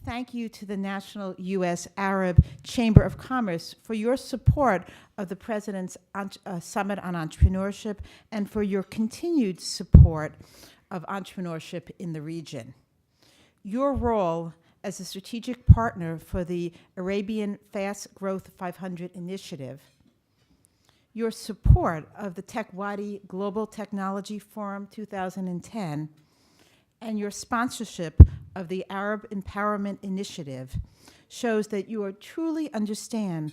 thank you to the National U.S. Arab Chamber of Commerce for your support of the President's Summit on Entrepreneurship and for your continued support of entrepreneurship in the region. Your role as a strategic partner for the Arabian Fast Growth 500 initiative, your support of the Tech Wadi Global Technology Forum 2010, and your sponsorship of the Arab Empowerment Initiative shows that you truly understand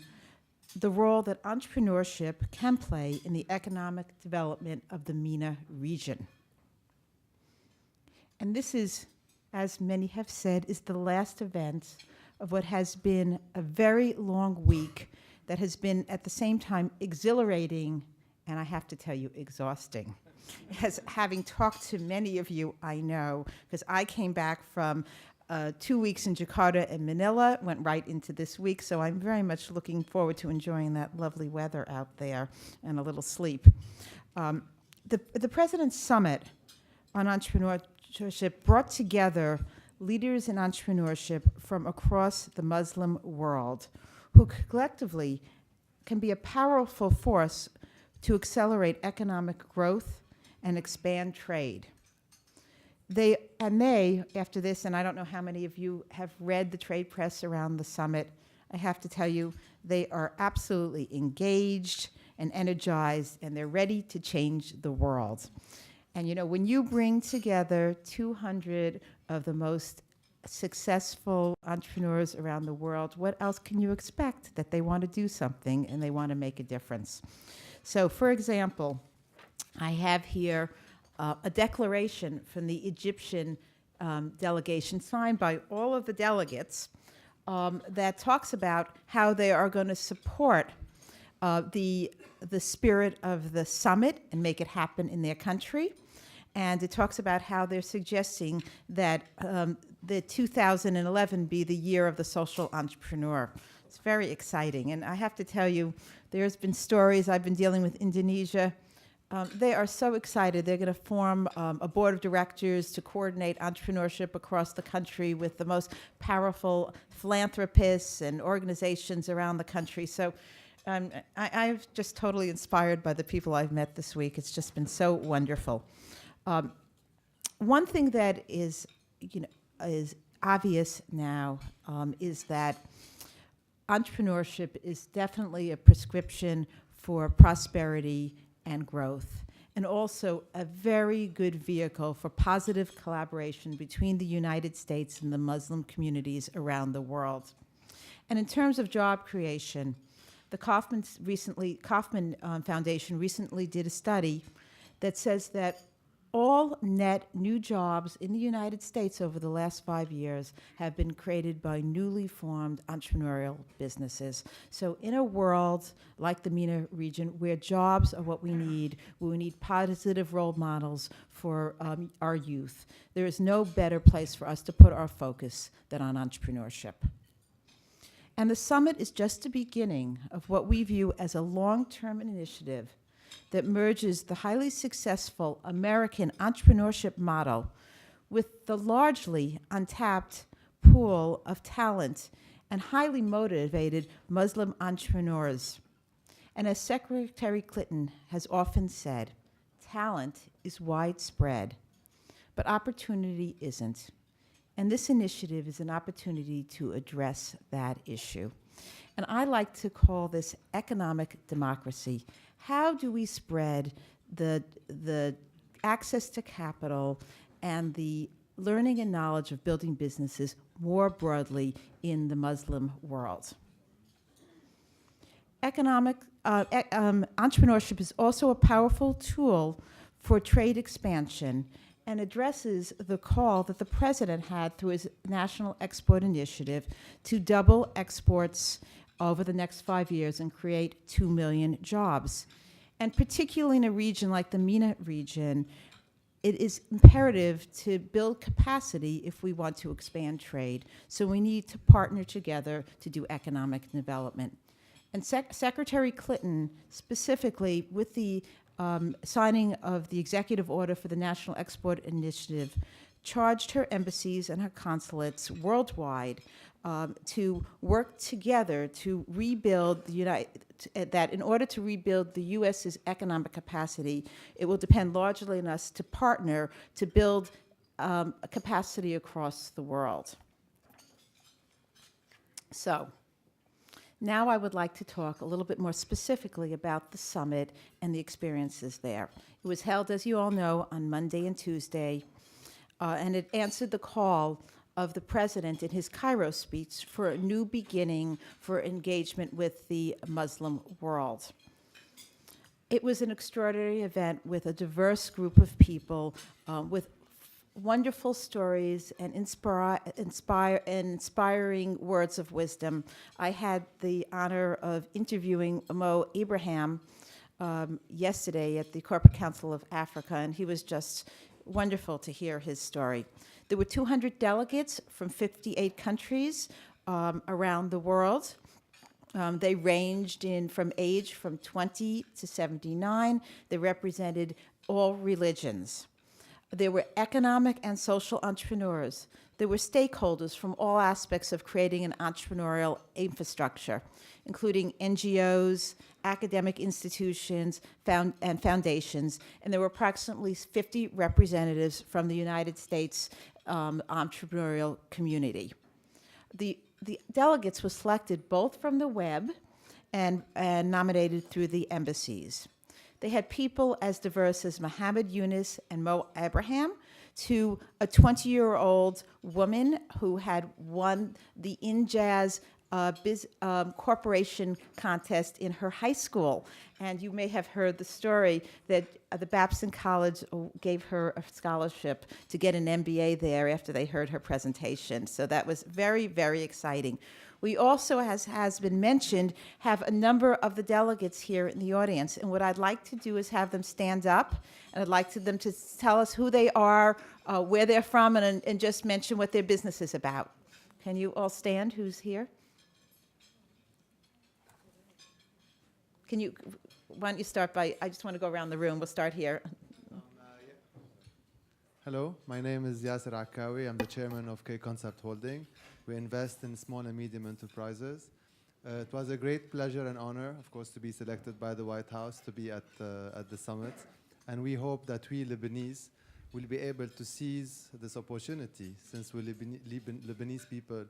the role that entrepreneurship can play in the economic development of the MENA region. And this is, as many have said, is the last event of what has been a very long week that has been at the same time exhilarating and I have to tell you, exhausting. As having talked to many of you, I know, because I came back from 2 weeks in Jakarta and Manila, went right into this week, so I'm very much looking forward to enjoying that lovely weather out there and a little sleep. The President's Summit on Entrepreneurship brought together leaders in entrepreneurship from across the Muslim world who collectively can be a powerful force to accelerate economic growth and expand trade. They, after this, and I don't know how many of you have read the trade press around the summit, I have to tell you, they are absolutely engaged and energized, and they're ready to change the world. And you know, when you bring together 200 of the most successful entrepreneurs around the world, what else can you expect? That they want to do something and they want to make a difference. So, for example, I have here a declaration from the Egyptian delegation signed by all of the delegates that talks about how they are going to support the spirit of the summit and make it happen in their country. And it talks about how they're suggesting that the 2011 be the year of the social entrepreneur. It's very exciting. And I have to tell you, there's been stories. I've been dealing with Indonesia. They are so excited. They're going to form a board of directors to coordinate entrepreneurship across the country with the most powerful philanthropists and organizations around the country. So I'm just totally inspired by the people I've met this week. It's just been so wonderful. One thing that is, is obvious now is that entrepreneurship is definitely a prescription for prosperity and growth, and also a very good vehicle for positive collaboration between the United States and the Muslim communities around the world. And in terms of job creation, the Kauffman Foundation recently did a study that says that all net new jobs in the United States over the last 5 years have been created by newly formed entrepreneurial businesses. So in a world like the MENA region, where jobs are what we need positive role models for our youth, there is no better place for us to put our focus than on entrepreneurship. And the summit is just the beginning of what we view as a long-term initiative that merges the highly successful American entrepreneurship model with the largely untapped pool of talent and highly motivated Muslim entrepreneurs. And as Secretary Clinton has often said, talent is widespread, but opportunity isn't. And this initiative is an opportunity to address that issue. And I like to call this economic democracy. How do we spread the access to capital and the learning and knowledge of building businesses more broadly in the Muslim world? Entrepreneurship is also a powerful tool for trade expansion and addresses the call that the President had through his National Export Initiative to double exports over the next 5 years and create 2 million jobs. And particularly in a region like the MENA region, it is imperative to build capacity if we want to expand trade. So we need to partner together to do economic development. And Secretary Clinton, specifically with the signing of the executive order for the National Export Initiative, charged her embassies and her consulates worldwide to work together to rebuild that in order to rebuild the U.S.'s economic capacity, it will depend largely on us to partner to build a capacity across the world. So now I would like to talk a little bit more specifically about the summit and the experiences there. It was held, as you all know, on Monday and Tuesday, and it answered the call of the president in his Cairo speech for a new beginning for engagement with the Muslim world. It was an extraordinary event with a diverse group of people with wonderful stories and inspiring words of wisdom. I had the honor of interviewing Mo Abraham yesterday at the Corporate Council of Africa, and he was just wonderful to hear his story. There were 200 delegates from 58 countries around the world. They ranged from age from 20 to 79. They represented all religions. There were economic and social entrepreneurs. There were stakeholders from all aspects of creating an entrepreneurial infrastructure, including NGOs, academic institutions, and foundations. And there were approximately 50 representatives from the United States entrepreneurial community. The delegates were selected both from the web and nominated through the embassies. They had people as diverse as Mohammed Yunus and Mo Abraham, to a 20-year-old woman who had won the InJazz corporation contest in her high school. And you may have heard the story that the Babson College gave her a scholarship to get an MBA there after they heard her presentation. So that was very, very exciting. We also, as has been mentioned, have a number of the delegates here in the audience. And what I'd like to do is have them stand up, and I'd like them to tell us who they are, where they're from, and just mention what their business is about. Can you all stand? Who's here? Why don't you start by, I just want to go around the room. We'll start here. Hello, my name is Yasser Akawi. I'm the chairman of K-Concept Holding. We invest in small and medium enterprises. It was a great pleasure and honor, of course, to be selected by the White House to be at the summit. And we hope that we Lebanese will be able to seize this opportunity, since we Lebanese people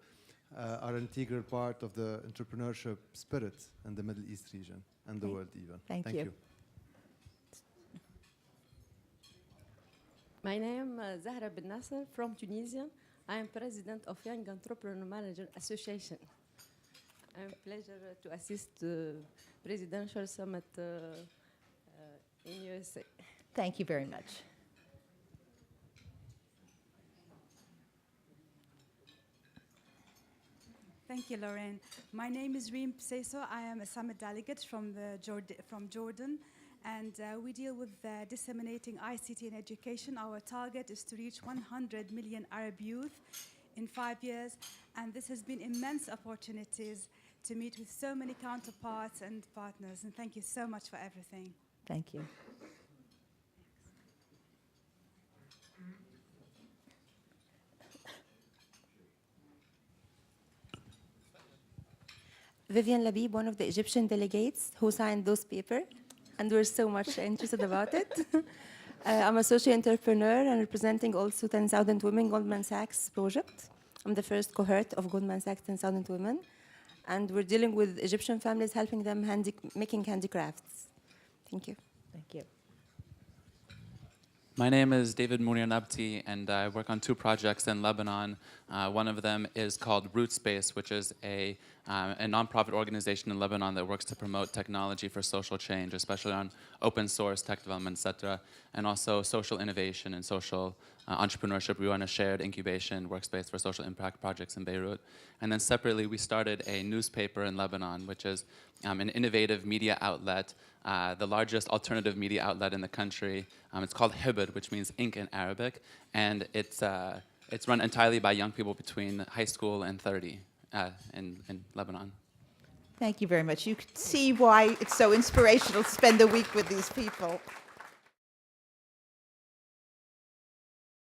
are an integral part of the entrepreneurship spirit in the Middle East region and the world even. Thank you. My name is Zahra Ben Nasser from Tunisia. I am president of Young Entrepreneur Manager Association. I'm pleasure to assist the presidential summit in USA. Thank you very much. Thank you, Lorraine. My name is Reem Pseiso. I am a summit delegate from Jordan, and we deal with disseminating ICT in education. Our target is to reach 100 million Arab youth in 5 years, and this has been immense opportunities to meet with so many counterparts and partners, and thank you so much for everything. Thank you. Vivian Labib, one of the Egyptian delegates who signed those papers, and we're so much interested about it. I'm a social entrepreneur and representing also 10,000 Women Goldman Sachs project. I'm the first cohort of Goldman Sachs 10,000 Women, and we're dealing with Egyptian families, helping them making handicrafts. Thank you. Thank you. My name is David Mounir Nabti, and I work on 2 projects in Lebanon. One of them is called Root Space, which is a nonprofit organization in Lebanon that works to promote technology for social change, especially on open source, tech development, etc., and also social innovation and social entrepreneurship. We run a shared incubation workspace for social impact projects in Beirut. And then separately, we started a newspaper in Lebanon, which is an innovative media outlet, the largest alternative media outlet in the country. It's called Hibd, which means ink in Arabic, and it's run entirely by young people between high school and 30 in Lebanon. Thank you very much. You can see why it's so inspirational to spend a week with these people.